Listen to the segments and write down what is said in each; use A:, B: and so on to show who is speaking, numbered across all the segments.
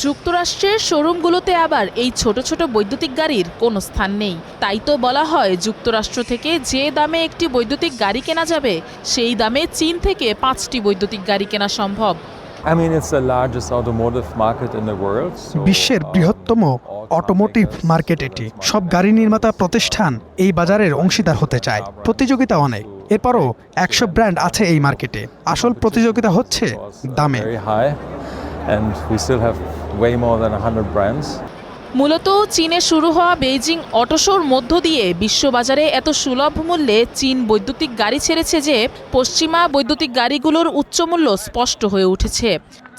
A: যুক্তরাষ্ট্রের শোরুমগুলোতে আবার এই ছোট ছোট বৈদ্যুতিক গাড়ির কোনো স্থান নেই। তাই তো বলা হয় যুক্তরাষ্ট্র থেকে যে দামে একটি বৈদ্যুতিক গাড়ি কেনা যাবে সেই দামে চীন থেকে 5টি বৈদ্যুতিক গাড়ি কেনা সম্ভব।
B: বিশ্বের বৃহত্তম অটোমোটিভ মার্কেট এটি। সব গাড়ি নির্মাতা প্রতিষ্ঠান এই বাজারের অংশীদার হতে চায়। প্রতিযোগিতা অনেক, এরপরও 100 ব্র্যান্ড আছে এই মার্কেটে। আসল প্রতিযোগিতা হচ্ছে দামে।
A: মূলত চীনে শুরু হওয়া বেইজিং অটোশোর মধ্য দিয়ে বিশ্ববাজারে এত সুলভ মূল্যে চীন বৈদ্যুতিক গাড়ি ছেড়েছে যে পশ্চিমা বৈদ্যুতিক গাড়িগুলোর উচ্চমূল্য স্পষ্ট হয়ে উঠেছে।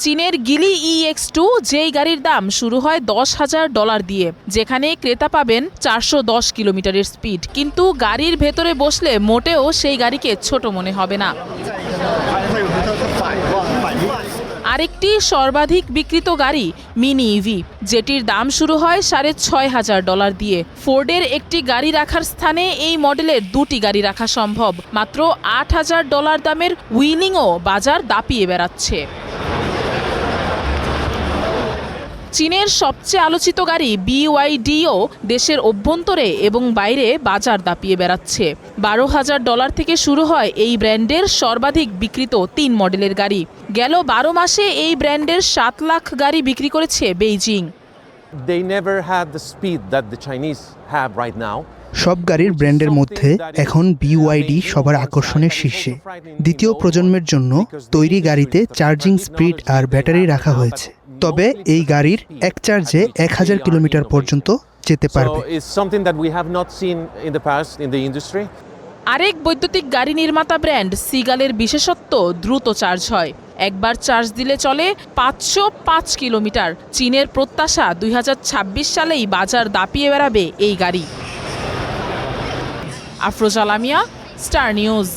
A: চীনের গিলি EX2 যেই গাড়ির দাম শুরু হয় $10,000 দিয়ে, যেখানে ক্রেতা পাবেন 410 কিলোমিটারের স্পিড, কিন্তু গাড়ির ভেতরে বসলে মোটেও সেই গাড়িকে ছোট মনে হবে না। আরেকটি সর্বাধিক বিক্রিত গাড়ি মিনি ইভি, যেটির দাম শুরু হয় $6,500 দিয়ে। ফোর্ডের একটি গাড়ি রাখার স্থানে এই মডেলের 2টি গাড়ি রাখা সম্ভব। মাত্র $8,000 দামের উইলিংও বাজার দাপিয়ে বেড়াচ্ছে। চীনের সবচেয়ে আলোচিত গাড়ি BYDও দেশের অভ্যন্তরে এবং বাইরে বাজার দাপিয়ে বেড়াচ্ছে। $12,000 থেকে শুরু হয় এই ব্র্যান্ডের সর্বাধিক বিক্রিত 3 মডেলের গাড়ি। গেল 12 মাসে এই ব্র্যান্ডের 7 লাখ গাড়ি বিক্রি করেছে বেইজিং।
C: সব গাড়ির ব্র্যান্ডের মধ্যে এখন BYD সবার আকর্ষণের শীর্ষে। দ্বিতীয় প্রজন্মের জন্য তৈরি গাড়িতে চার্জিং স্পিড আর ব্যাটারি রাখা হয়েছে। তবে এই গাড়ির এক চার্জে 1000 কিলোমিটার পর্যন্ত যেতে পারবে।
A: আরেক বৈদ্যুতিক গাড়ি নির্মাতা ব্র্যান্ড সিগালের বিশেষত্ব দ্রুত চার্জ হয়। একবার চার্জ দিলে চলে 505 কিলোমিটার। চীনের প্রত্যাশা 2026 সালেই বাজার দাপিয়ে বেড়াবে এই গাড়ি। Afroza Lamia, star news.